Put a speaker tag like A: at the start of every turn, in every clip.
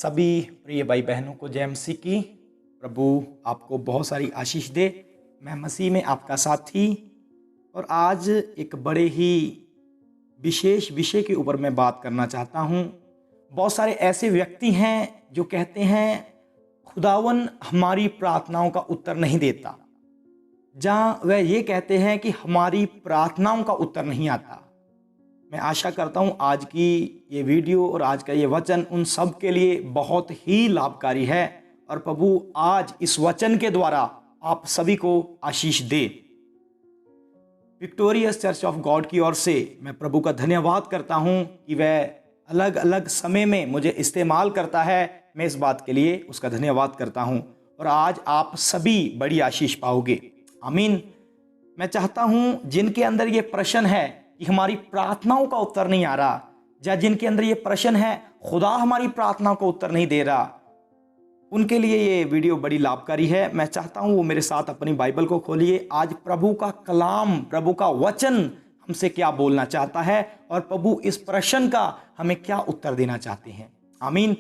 A: सभी प्रिय भाई बहनों को जय मसीह की। प्रभु आपको बहुत सारी आशीष दे। मैं मसीह में आपका साथी और आज एक बड़े ही विशेष विषय के ऊपर मैं बात करना चाहता हूँ। बहुत सारे ऐसे व्यक्ति हैं जो कहते हैं खुदावन हमारी प्रार्थनाओं का उत्तर नहीं देता, जहाँ वह ये कहते हैं कि हमारी प्रार्थनाओं का उत्तर नहीं आता। मैं आशा करता हूँ आज की ये वीडियो और आज का ये वचन उन सब के लिए बहुत ही लाभकारी है और प्रभु आज इस वचन के द्वारा आप सभी को आशीष दे। विक्टोरियस चर्च ऑफ गॉड की ओर से मैं प्रभु का धन्यवाद करता हूँ कि वह अलग अलग समय में मुझे इस्तेमाल करता है। मैं इस बात के लिए उसका धन्यवाद करता हूँ और आज आप सभी बड़ी आशीष पाओगे। आमीन। मैं चाहता हूँ जिनके अंदर ये प्रश्न है कि हमारी प्रार्थनाओं का उत्तर नहीं आ रहा, या जिनके अंदर ये प्रश्न है खुदा हमारी प्रार्थनाओं का उत्तर नहीं दे रहा, उनके लिए ये वीडियो बड़ी लाभकारी है। मैं चाहता हूँ वो मेरे साथ अपनी बाइबल को खोलिए। आज प्रभु का कलाम, प्रभु का वचन हमसे क्या बोलना चाहता है और प्रभु इस प्रश्न का हमें क्या उत्तर देना चाहते हैं। आमीन।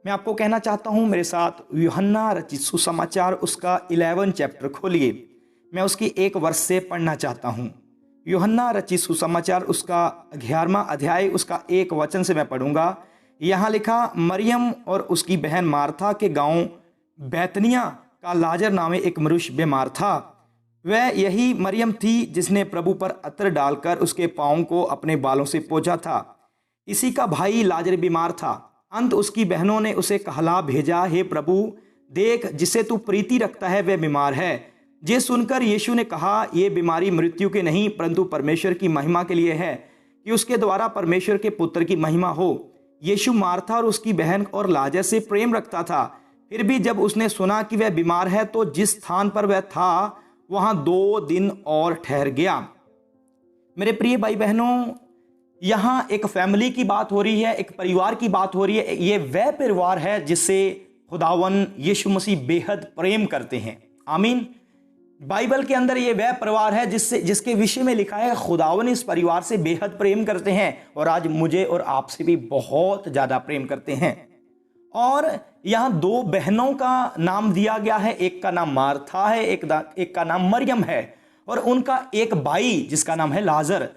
A: मैं आपको कहना चाहता हूँ मेरे साथ यूहन्ना रचित सुसमाचार उसका 11 चैप्टर खोलिए। मैं उसकी 1 वर्ष से पढ़ना चाहता हूँ। यूहन्ना रचित सुसमाचार उसका 11वां अध्याय उसका 1 वचन से मैं पढ़ूंगा। यहाँ लिखा, मरियम और उसकी बहन मार्था के गांव बैतनिया का लाजर नामे एक मनुष्य बीमार था। वह यही मरियम थी जिसने प्रभु पर अत्र डालकर उसके पाँव को अपने बालों से पोंछा था। इसी का भाई लाजर बीमार था। अंत उसकी बहनों ने उसे कहला भेजा, हे प्रभु, देख जिसे तू प्रीति रखता है वह बीमार है। ये सुनकर यीशु ने कहा, ये बीमारी मृत्यु के नहीं परंतु परमेश्वर की महिमा के लिए है, कि उसके द्वारा परमेश्वर के पुत्र की महिमा हो। यीशु मार्था और उसकी बहन और लाजर से प्रेम रखता था। फिर भी जब उसने सुना कि वह बीमार है तो जिस स्थान पर वह था वहां 2 दिन और ठहर गया। मेरे प्रिय भाई बहनों, यहाँ एक फैमिली की बात हो रही है, एक परिवार की बात हो रही है। ये वह परिवार है जिससे खुदावन यीशु मसीह बेहद प्रेम करते हैं। आमीन। बाइबल के अंदर ये वह परिवार है जिसके विषय में लिखा है खुदावन इस परिवार से बेहद प्रेम करते हैं और आज मुझे और आपसे भी बहुत ज्यादा प्रेम करते हैं। और यहाँ 2 बहनों का नाम दिया गया है, एक का नाम मार्था है, एक का नाम मरियम है और उनका एक भाई जिसका नाम है लाजर।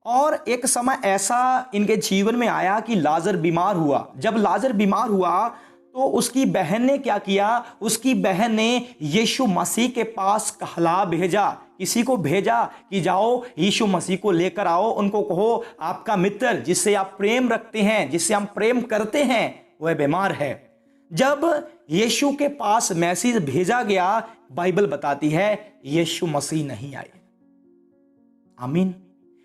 A: और एक समय ऐसा इनके जीवन में आया कि लाजर बीमार हुआ। जब लाजर बीमार हुआ तो उसकी बहन ने क्या किया, उसकी बहन ने यीशु मसीह के पास कहला भेजा, किसी को भेजा कि जाओ यीशु मसीह को लेकर आओ, उनको कहो आपका मित्र जिससे आप प्रेम रखते हैं, जिससे हम प्रेम करते हैं, वह बीमार है। जब यीशु के पास मैसेज भेजा गया, बाइबल बताती है यीशु मसीह नहीं आए। आमीन।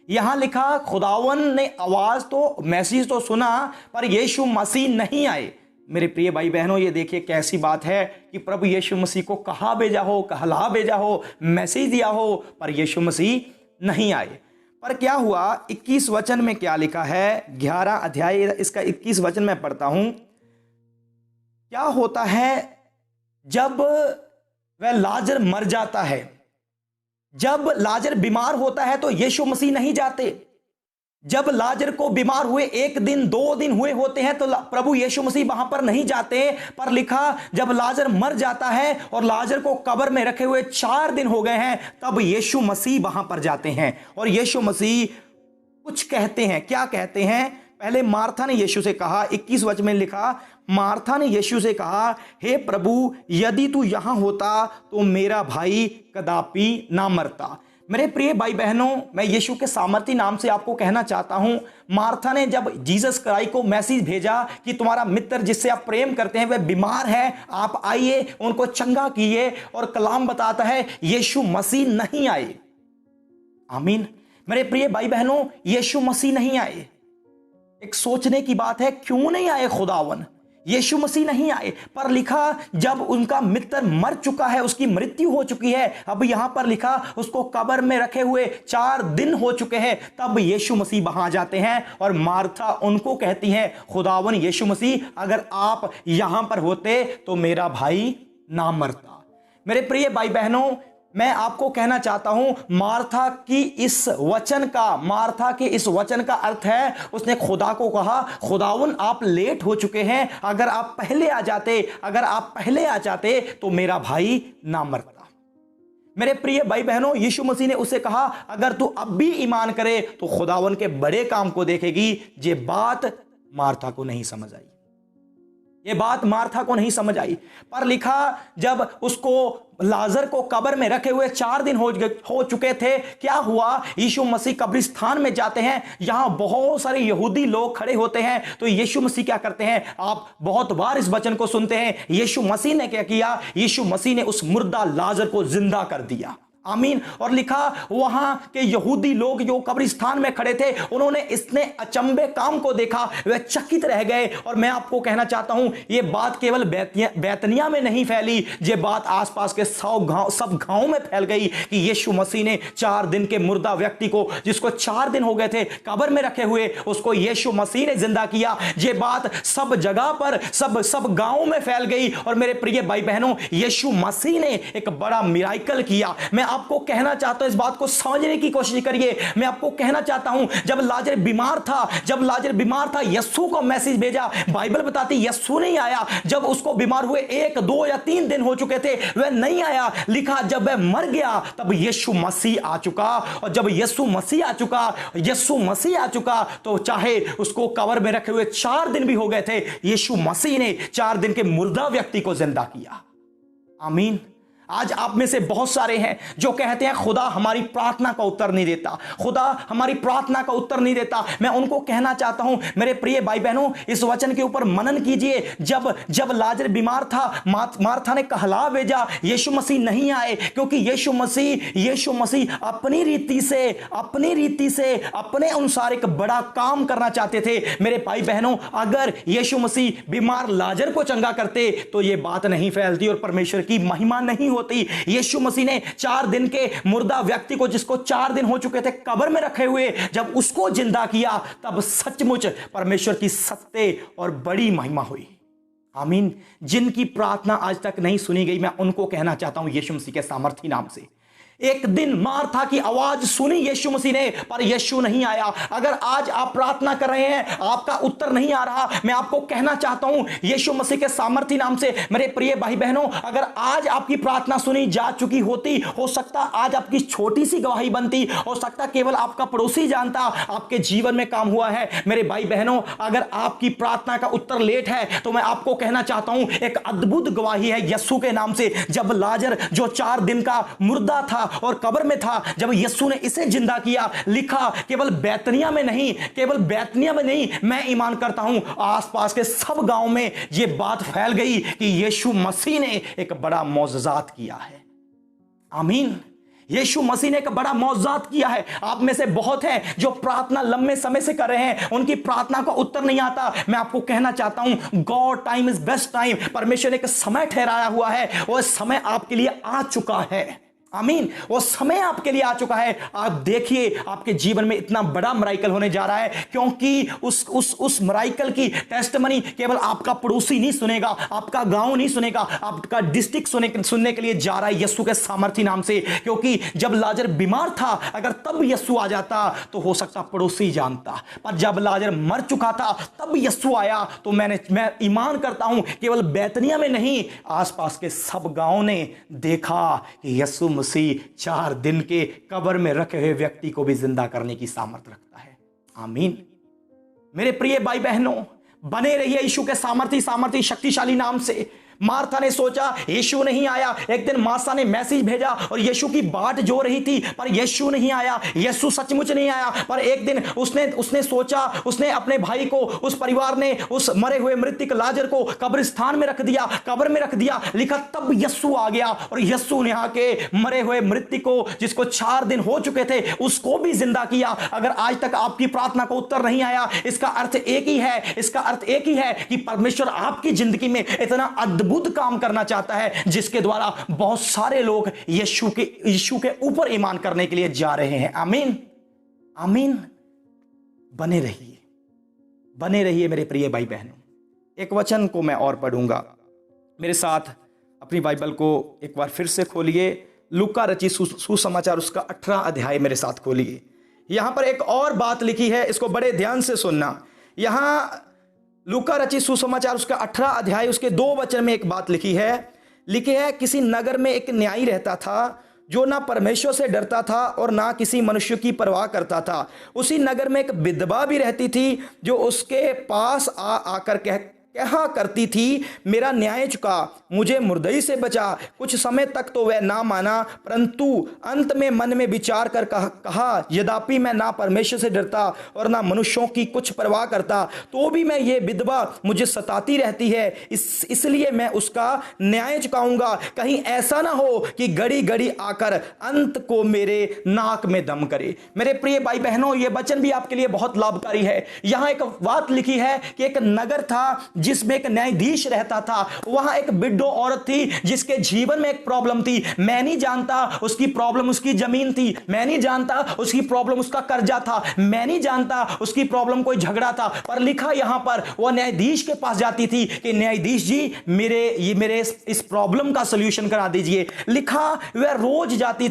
A: यहां लिखा खुदावन ने आवाज तो मैसेज तो सुना पर यीशु मसीह नहीं आए। मेरे प्रिय भाई बहनों, ये देखिए कैसी बात है कि प्रभु यीशु मसीह को कहा भेजा हो, कहला भेजा हो, मैसेज दिया हो पर यीशु मसीह नहीं आए। पर क्या हुआ, 21 वचन में क्या लिखा है, 11 अध्याय इसका 21 वचन में पढ़ता हूं। क्या होता है जब वह लाजर मर जाता है, जब लाजर बीमार होता है तो यीशु मसीह नहीं जाते। जब लाजर को बीमार हुए 1 दिन 2 दिन हुए होते हैं तो प्रभु यीशु मसीह वहां पर नहीं जाते। पर लिखा जब लाजर मर जाता है और लाजर को कब्र में रखे हुए 4 दिन हो गए हैं तब यीशु मसीह वहां पर जाते हैं और यीशु मसीह कुछ कहते हैं। क्या कहते हैं? पहले मार्था ने यीशु से कहा, 21 वचन में लिखा, मार्था ने यीशु से कहा, हे प्रभु, यदि तू यहां होता तो मेरा भाई कदापि ना मरता। मेरे प्रिय भाई बहनों, मैं यीशु के सामर्थी नाम से आपको कहना चाहता हूं, मार्था ने जब जीसस क्राइस्ट को मैसेज भेजा कि तुम्हारा मित्र जिससे आप प्रेम करते हैं वह बीमार है, आप आइए उनको चंगा कीजिए, और कलाम बताता है यीशु मसीह नहीं आए। आमीन। मेरे प्रिय भाई बहनों, यीशु मसीह नहीं आए। एक सोचने की बात है, क्यों नहीं आए खुदावन, यीशु मसीह नहीं आए। पर लिखा जब उनका मित्र मर चुका है, उसकी मृत्यु हो चुकी है, अब यहां पर लिखा उसको कब्र में रखे हुए 4 दिन हो चुके हैं, तब यीशु मसीह वहां जाते हैं और मार्था उनको कहती है, खुदावन यीशु मसीह, अगर आप यहां पर होते तो मेरा भाई ना मरता। मेरे प्रिय भाई बहनों, मैं आपको कहना चाहता हूं मार्था के इस वचन का अर्थ है, उसने खुदा को कहा, खुदावन आप लेट हो चुके हैं, अगर आप पहले आ जाते तो मेरा भाई ना मरता। मेरे प्रिय भाई बहनों, यीशु मसीह ने उसे कहा अगर तू अब भी ईमान करे तो खुदावन के बड़े काम को देखेगी। ये बात मार्था को नहीं समझ आई, पर लिखा जब उसको लाजर को कब्र में रखे हुए 4 दिन हो चुके थे, क्या हुआ? यीशु मसीह कब्रिस्तान में जाते हैं, यहां बहुत सारे यहूदी लोग खड़े होते हैं। तो यीशु मसीह क्या करते हैं? आप बहुत बार इस वचन को सुनते हैं। यीशु मसीह ने क्या किया? यीशु मसीह ने उस मुर्दा लाजर को जिंदा कर दिया। आमीन। और लिखा वहां के यहूदी लोग जो कब्रिस्तान में खड़े थे, उन्होंने इतने अचंभे काम को देखा, वे चकित रह गए। और मैं आपको कहना चाहता हूं यह बात केवल बैतनिया में नहीं फैली, यह बात आसपास के सब गांव में फैल गई कि यीशु मसीह ने 4 दिन के मुर्दा व्यक्ति को, जिसको 4 दिन हो गए थे कब्र में रखे हुए, उसको यीशु मसीह ने जिंदा किया। यह बात सब जगह पर, सब गांव में फैल गई। और मेरे प्रिय भाई बहनों, यीशु मसीह ने एक बड़ा मिराकल किया। मैं आपको कहना चाहता हूं, इस बात को समझने की कोशिश करिए। मैं आपको कहना चाहता हूं जब लाजर बीमार था, यीशु को मैसेज भेजा। बाइबल बताती यीशु नहीं आया। जब उसको बीमार हुए 1, 2 या 3 दिन हो चुके थे, वह नहीं आया। लिखा जब वह मर गया तब यीशु मसीह आ चुका। और जब यीशु मसीह आ चुका तो चाहे उसको कब्र में रखे हुए 4 दिन भी हो गए थे, यीशु मसीह ने 4 दिन के मुर्दा व्यक्ति को जिंदा किया। आमीन। आज आप में से बहुत सारे हैं जो कहते हैं खुदा हमारी प्रार्थना का उत्तर नहीं देता, मैं उनको कहना चाहता हूं मेरे प्रिय भाई बहनों, इस वचन के ऊपर मनन कीजिए। जब लाजर बीमार था, मार्था ने कहला भेजा, यीशु मसीह नहीं आए, क्योंकि यीशु मसीह अपनी रीति से अपने अनुसार एक बड़ा काम करना चाहते थे। मेरे भाई बहनों, अगर यीशु मसीह बीमार लाजर को चंगा करते तो यह बात नहीं फैलती और परमेश्वर की महिमा नहीं होती। यीशु मसीह ने 4 दिन के मुर्दा व्यक्ति को, जिसको 4 दिन हो चुके थे कब्र में रखे हुए, जब उसको जिंदा किया, तब सचमुच परमेश्वर की सत्य और बड़ी महिमा हुई। आमीन। जिनकी प्रार्थना आज तक नहीं सुनी गई, मैं उनको कहना चाहता हूं यीशु मसीह के सामर्थी नाम से, एक दिन मार्था की आवाज सुनी यीशु मसीह ने, पर यीशु नहीं आया। अगर आज आप प्रार्थना कर रहे हैं, आपका उत्तर नहीं आ रहा, मैं आपको कहना चाहता हूं यीशु मसीह के सामर्थी नाम से, मेरे प्रिय भाई बहनों, अगर आज आपकी प्रार्थना सुनी जा चुकी होती, हो सकता आज आपकी छोटी सी गवाही बनती, हो सकता केवल आपका पड़ोसी जानता आपके जीवन में काम हुआ है। मेरे भाई बहनों, अगर आपकी प्रार्थना का उत्तर लेट है तो मैं आपको कहना चाहता हूं एक अद्भुत गवाही है यीशु के नाम से। जब लाजर जो 4 दिन का मुर्दा था और कब्र में था, जब यीशु ने इसे जिंदा किया, लिखा केवल बैतनिया में नहीं, मैं ईमान करता हूं आसपास के सब गांव में यह बात फैल गई कि यीशु मसीह ने एक बड़ा मौजज़ात किया है। आमीन। यीशु मसीह ने एक बड़ा मौजज़ात किया है। आप में से बहुत हैं जो प्रार्थना लंबे समय से कर रहे हैं, उनकी प्रार्थना का उत्तर नहीं आता। मैं आपको कहना चाहता हूं God time is best time. परमेश्वर ने एक समय ठहराया हुआ है, वो समय आपके लिए आ चुका है। आमीन। वो समय आपके लिए आ चुका है। आप देखिए आपके जीवन में इतना बड़ा मिराकल होने जा रहा है, क्योंकि उस मिराकल की टेस्टिमनी केवल आपका पड़ोसी नहीं सुनेगा, आपका गांव नहीं सुनेगा, आपका डिस्ट्रिक्ट सुनने के लिए जा रहा है यीशु के सामर्थी नाम से। क्योंकि जब लाजर बीमार था, अगर तब यीशु आ जाता तो हो सकता पड़ोसी जानता, पर जब लाजर मर चुका था तब यीशु आया। तो मैं ईमान करता हूं केवल बैतनिया में नहीं, आसपास के सब गांव ने देखा कि यीशु मसीह 4 दिन के कब्र में रखे हुए व्यक्ति को भी जिंदा करने की सामर्थ्य रखता है। आमीन। मेरे प्रिय भाई बहनों, बने रहिए यीशु के सामर्थी शक्तिशाली नाम से। मार्था ने सोचा यीशु नहीं आया। एक दिन मार्था ने मैसेज भेजा और यीशु की बाट जो रही थी, पर यीशु नहीं आया, यीशु सचमुच नहीं आया। पर एक दिन उसने सोचा, उसने अपने भाई को, उस परिवार ने उस मरे हुए मृतक लाजर को कब्रिस्तान में रख दिया, कब्र में रख दिया। लिखा तब यीशु आ गया और यीशु ने आके मरे हुए मृतक को, जिसको 4 दिन हो चुके थे, उसको भी जिंदा किया। अगर आज तक आपकी प्रार्थना का उत्तर नहीं आया, इसका अर्थ एक ही है कि परमेश्वर आपकी जिंदगी में इतना अद्भुत काम करना चाहता है, जिसके द्वारा बहुत सारे लोग यीशु के ऊपर ईमान करने के लिए जा रहे हैं। आमीन। आमीन। बने रहिए मेरे प्रिय भाई बहनों। एक वचन को मैं और पढ़ूंगा, मेरे साथ अपनी बाइबल को एक बार फिर से खोलिए। लूका रची सुसमाचार उसका 18 अध्याय मेरे साथ खोलिए। यहां पर एक और बात लिखी है, इसको बड़े ध्यान से सुनना। यहां लूका रची सुसमाचार उसका 18 अध्याय उसके 2 वचन में एक बात लिखी है, किसी नगर में एक न्यायी रहता था जो ना परमेश्वर से डरता था और ना किसी मनुष्य की परवाह करता था। उसी नगर में एक विधवा भी रहती थी जो उसके पास आकर कहा करती थी, मेरा न्याय चुका, मुझे मुर्दई से बचा। कुछ समय तक तो वह ना माना, परंतु अंत में मन में विचार कर कहा, यद्यपि मैं ना परमेश्वर से डरता और ना मनुष्यों की कुछ परवाह करता, तो भी मैं ये विधवा मुझे सताती रहती है, इसलिए मैं उसका न्याय चुकाऊंगा। कहीं ऐसा ना हो कि घड़ी घड़ी आकर अंत को मेरे नाक में दम करे। मेरे प्रिय भाई बहनों, ये वचन भी आपके लिए बहुत लाभकारी है। यहां एक बात लिखी है कि एक नगर था जिसमें एक न्यायाधीश रहता था। वहां एक विडो औरत थी जिसके जीवन में एक प्रॉब्लम थी। मैं नहीं जानता उसकी प्रॉब्लम उसकी जमीन थी, मैं नहीं जानता उसकी प्रॉब्लम उसका कर्जा था, मैं नहीं जानता उसकी प्रॉब्लम कोई झगड़ा था, पर लिखा यहां पर वह न्यायाधीश के पास जाती थी कि न्यायाधीश जी मेरे इस प्रॉब्लम का सॉल्यूशन करा दीजिए। लिखा वह रोज जाती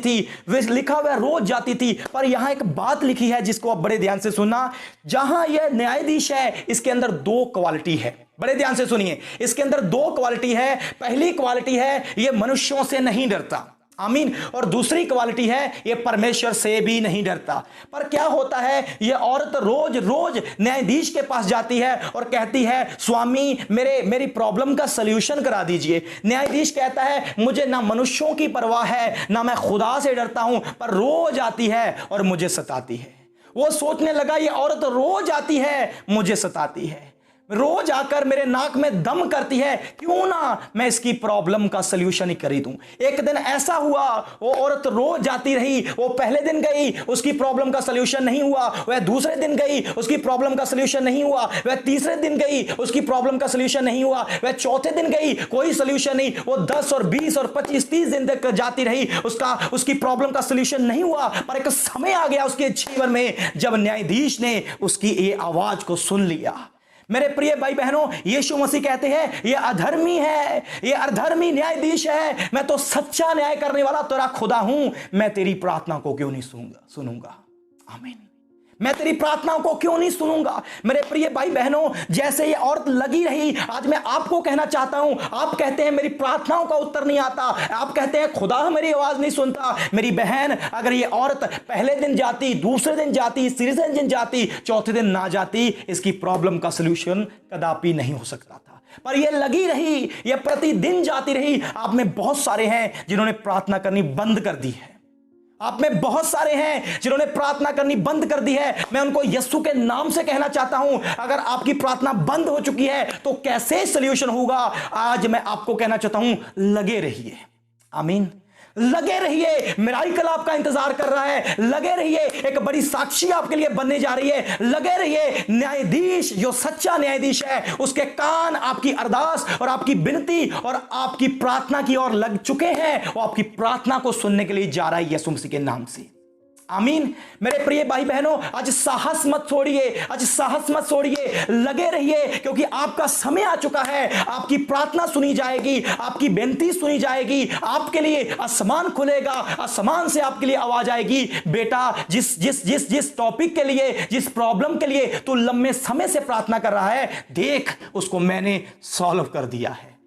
A: थी, पर यहां एक बात लिखी है जिसको आप बड़े ध्यान से सुनना। जहां यह न्यायाधीश है, इसके अंदर 2 क्वालिटी है। बड़े ध्यान से सुनिए, इसके अंदर 2 क्वालिटी है। पहली क्वालिटी है ये मनुष्यों से नहीं डरता, आमीन, और दूसरी क्वालिटी है ये परमेश्वर से भी नहीं डरता। पर क्या होता है, ये औरत रोज रोज न्यायाधीश के पास जाती है और कहती है, स्वामी मेरी प्रॉब्लम का सलूशन करा दीजिए। न्यायाधीश कहता है, मुझे ना मनुष्यों की परवाह है, ना मैं खुदा से डरता हूं, पर रोज आती है और मुझे सताती है। वो सोचने लगा, ये औरत रोज आती है, मुझे सताती है, रोज आकर मेरे नाक में दम करती है, क्यों ना मैं इसकी प्रॉब्लम का सलूशन ही कर दूं। एक दिन ऐसा हुआ, वो औरत रोज जाती रही। वो पहले दिन गई, उसकी प्रॉब्लम का सलूशन नहीं हुआ। वह दूसरे दिन गई, उसकी प्रॉब्लम का सलूशन नहीं हुआ। वह तीसरे दिन गई, उसकी प्रॉब्लम का सलूशन नहीं हुआ। वह चौथे दिन गई, कोई सलूशन नहीं। वो 10 और 20 और 25 30 दिन तक जाती रही, उसकी प्रॉब्लम का सलूशन नहीं हुआ। पर एक समय आ गया उसके जीवन में जब न्यायाधीश ने उसकी ये आवाज को सुन लिया। मेरे प्रिय भाई बहनों, यीशु मसीह कहते हैं, ये अधर्मी है, ये अधर्मी न्यायाधीश है, मैं तो सच्चा न्याय करने वाला तेरा खुदा हूं, मैं तेरी प्रार्थना को क्यों नहीं सुनूंगा। आमीन। मैं तेरी प्रार्थनाओं को क्यों नहीं सुनूंगा। मेरे प्रिय भाई बहनों, जैसे ये औरत लगी रही, आज मैं आपको कहना चाहता हूं, आप कहते हैं मेरी प्रार्थनाओं का उत्तर नहीं आता, आप कहते हैं खुदा मेरी आवाज नहीं सुनता। मेरी बहन, अगर ये औरत पहले दिन जाती, दूसरे दिन जाती, तीसरे दिन जाती, चौथे दिन ना जाती, इसकी प्रॉब्लम का सलूशन कदापि नहीं हो सकता था। पर ये लगी रही, ये प्रतिदिन जाती रही। आप में बहुत सारे हैं जिन्होंने प्रार्थना करनी बंद कर दी है। आप में बहुत सारे हैं जिन्होंने प्रार्थना करनी बंद कर दी है। मैं उनको यीशु के नाम से कहना चाहता हूं, अगर आपकी प्रार्थना बंद हो चुकी है तो कैसे सॉल्यूशन होगा। आज मैं आपको कहना चाहता हूं, लगे रहिए। आमीन। लगे रहिए, मिराकल आपका इंतजार कर रहा है। लगे रहिए, एक बड़ी साक्षी आपके लिए बनने जा रही है। लगे रहिए, न्यायाधीश जो सच्चा न्यायाधीश है, उसके कान आपकी अरदास और आपकी विनती और आपकी प्रार्थना की ओर लग चुके हैं। वो आपकी प्रार्थना को सुनने के लिए जा रहा है यीशु मसीह के नाम से। आमीन। मेरे प्रिय भाई बहनों, आज साहस मत छोड़िए, लगे रहिए, क्योंकि आपका समय आ चुका है। आपकी प्रार्थना सुनी जाएगी, आपकी बेनती सुनी जाएगी, आपके लिए आसमान खुलेगा, आसमान से आपके लिए आवाज आएगी, बेटा जिस टॉपिक के लिए, जिस प्रॉब्लम के लिए तू लंबे समय से प्रार्थना कर रहा है, देख उसको मैंने सॉल्व कर दिया है।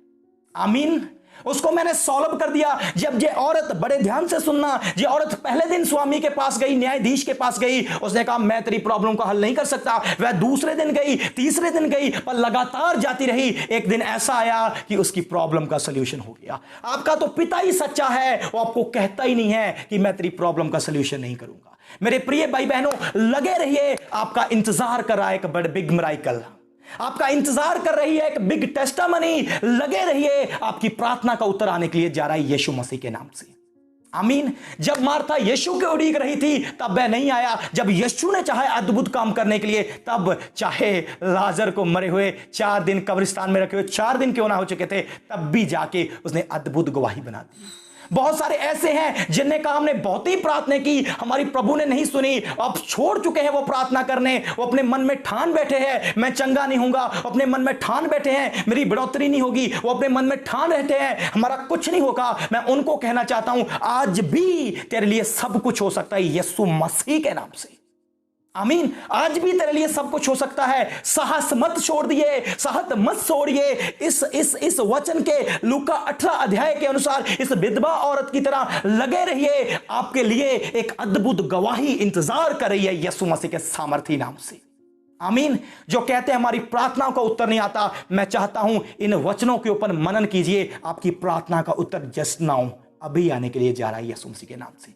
A: आमीन। उसको मैंने सॉल्व कर दिया। जब ये औरत, बड़े ध्यान से सुनना, ये औरत पहले दिन स्वामी के पास गई, न्यायाधीश के पास गई, उसने कहा मैं तेरी प्रॉब्लम का हल नहीं कर सकता। वह दूसरे दिन गई, तीसरे दिन गई, पर लगातार जाती रही। एक दिन ऐसा आया कि उसकी प्रॉब्लम का सलूशन हो गया। आपका तो पिता ही सच्चा है, वो आपको कहता ही नहीं है कि मैं तेरी प्रॉब्लम का सलूशन नहीं करूंगा। मेरे प्रिय भाई बहनों, लगे रहिए, आपका इंतजार कर रहा है एक बड़ा बिग मिराकल, आपका इंतजार कर रही है एक बिग टेस्टामनी। लगे रहिए, आपकी प्रार्थना का उत्तर आने के लिए जा रहा है यीशु मसीह के नाम से। आमीन। जब मार्था यीशु के उड़ीक रही थी तब वह नहीं आया। जब यीशु ने चाहे अद्भुत काम करने के लिए, तब चाहे लाजर को मरे हुए 4 दिन कब्रिस्तान में रखे हुए 4 दिन क्यों ना हो चुके थे, तब भी जाके उसने अद्भुत गवाही बना दी। बहुत सारे ऐसे हैं जिनने कहा हमने बहुत ही प्रार्थना की, हमारी प्रभु ने नहीं सुनी, अब छोड़ चुके हैं वो प्रार्थना करने। वो अपने मन में ठान बैठे हैं मैं चंगा नहीं होऊंगा, अपने मन में ठान बैठे हैं मेरी बढ़ोतरी नहीं होगी, वो अपने मन में ठान रहते हैं हमारा कुछ नहीं होगा। मैं उनको कहना चाहता हूं आज भी तेरे लिए सब कुछ हो सकता है यीशु मसीह के नाम से। आमीन। आज भी तेरे लिए सब कुछ हो सकता है। साहस मत छोड़ दिए, साहस मत छोड़िए। इस वचन के लूका 18 अध्याय के अनुसार इस विधवा औरत की तरह लगे रहिए। आपके लिए एक अद्भुत गवाही इंतजार कर रही है यीशु मसीह के सामर्थी नाम से। आमीन। जो कहते हैं हमारी प्रार्थनाओं का उत्तर नहीं आता, मैं चाहता हूं इन वचनों के ऊपर मनन कीजिए। आपकी प्रार्थना का उत्तर जस्ट नाउ अभी आने के लिए जा रहा है यीशु मसीह के नाम से।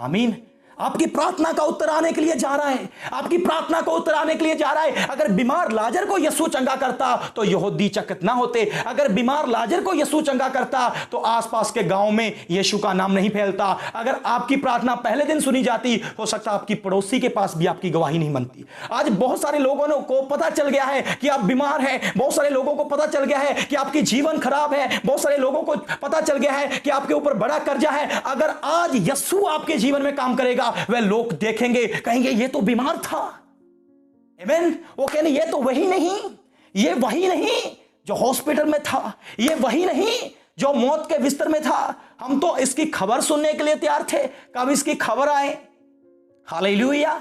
A: आमीन। आपकी प्रार्थना का उत्तर आने के लिए जा रहा है, आपकी प्रार्थना का उत्तर आने के लिए जा रहा है। अगर बीमार लाजर को यीशु चंगा करता तो यहूदी चकित ना होते। अगर बीमार लाजर को यीशु चंगा करता तो आसपास के गांव में यीशु का नाम नहीं फैलता। अगर आपकी प्रार्थना पहले दिन सुनी जाती, हो सकता आपकी पड़ोसी के पास भी आपकी गवाही नहीं बनती। आज बहुत सारे लोगों को पता चल गया है कि आप बीमार हैं, बहुत सारे लोगों को पता चल गया है कि आपकी जीवन खराब है, बहुत सारे लोगों को पता चल गया है कि आपके ऊपर बड़ा कर्जा है। अगर आज यीशु आपके जीवन में काम करेगा, वह लोग देखेंगे, कहेंगे ये तो बीमार था। आमीन। वो कहेंगे ये तो वही नहीं, ये वही नहीं जो हॉस्पिटल में था, ये वही नहीं जो मौत के बिस्तर में था। हम तो इसकी खबर सुनने के लिए तैयार थे, कब इसकी खबर आए। हालेलुया।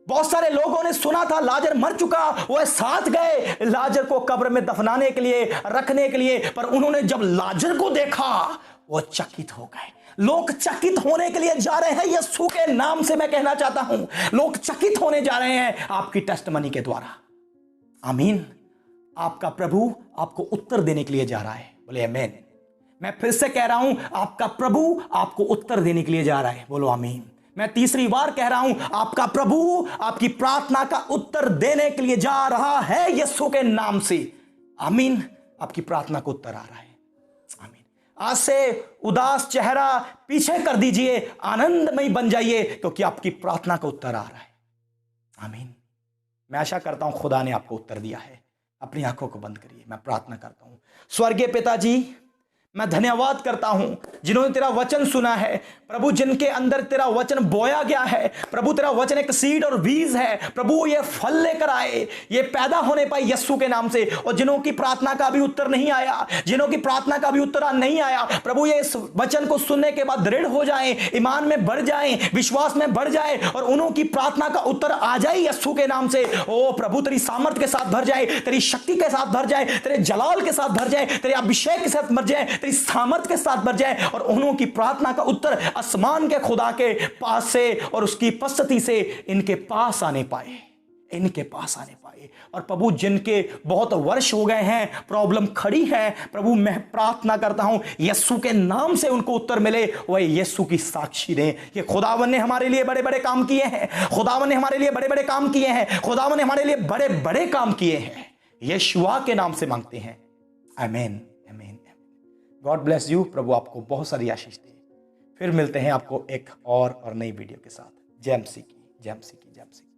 A: बहुत सारे लोगों ने सुना था लाजर मर चुका, वह साथ गए लाजर को कब्र में दफनाने के लिए, रखने के लिए, पर उन्होंने जब लाजर को देखा वो चकित हो गए। लोग चकित होने के लिए जा रहे हैं यीशु के नाम से। मैं कहना चाहता हूं लोग चकित होने जा रहे हैं आपकी टेस्टमनी के द्वारा। आमीन। आपका प्रभु आपको उत्तर देने के लिए जा रहा है। बोले आमीन। मैं फिर से कह रहा हूं आपका प्रभु आपको उत्तर देने के लिए जा रहा है। बोलो आमीन। मैं तीसरी बार कह रहा हूं आपका प्रभु आपकी प्रार्थना का उत्तर देने के लिए जा रहा है यीशु के नाम से। आमीन। आपकी प्रार्थना का उत्तर आ रहा है। आमीन। आज से उदास चेहरा पीछे कर दीजिए, आनंदमय बन जाइए, क्योंकि आपकी प्रार्थना का उत्तर आ रहा है। आमीन। मैं आशा करता हूं खुदा ने आपको उत्तर दिया है। अपनी आंखों को बंद करिए, मैं प्रार्थना करता हूं। स्वर्गीय पिताजी, मैं धन्यवाद करता हूं जिन्होंने तेरा वचन सुना है प्रभु, जिनके अंदर तेरा वचन बोया गया है प्रभु। तेरा वचन एक सीड और बीज है प्रभु, ये फल लेकर आए, ये पैदा होने पाए यीशु के नाम से। और जिन्हों की प्रार्थना का भी उत्तर नहीं आया, जिन्हों की प्रार्थना का भी उत्तर नहीं आया प्रभु, ये इस वचन को सुनने के बाद दृढ़ हो जाएं, ईमान में बढ़ जाएं, विश्वास में बढ़ जाए, और उन्हों की प्रार्थना का उत्तर आ जाए यीशु के नाम से। ओ प्रभु, तेरी सामर्थ के साथ भर जाए, तेरी शक्ति के साथ भर जाए, तेरे जलाल के साथ भर जाए, तेरे अभिषेक के साथ भर जाए, तेरी सामर्थ के साथ भर जाए, और उन्हों की प्रार्थना का उत्तर आसमान के खुदा के पास से और उसकी उपस्थिति से इनके पास आने पाए, इनके पास आने पाए। और प्रभु, जिनके बहुत वर्ष हो गए हैं, प्रॉब्लम खड़ी है प्रभु, मैं प्रार्थना करता हूं यीशु के नाम से उनको उत्तर मिले, वह यीशु की साक्षी दें कि खुदावन ने हमारे लिए बड़े बड़े काम किए हैं, खुदावन ने हमारे लिए बड़े बड़े काम किए हैं, खुदावन ने हमारे लिए बड़े बड़े काम किए हैं। यीशुआ के नाम से मांगते हैं। आमीन। God bless you. प्रभु आपको बहुत सारी आशीष दे। फिर मिलते हैं आपको एक और नई वीडियो के साथ। जय मसीह की, जय मसीह की, जय मसीह की।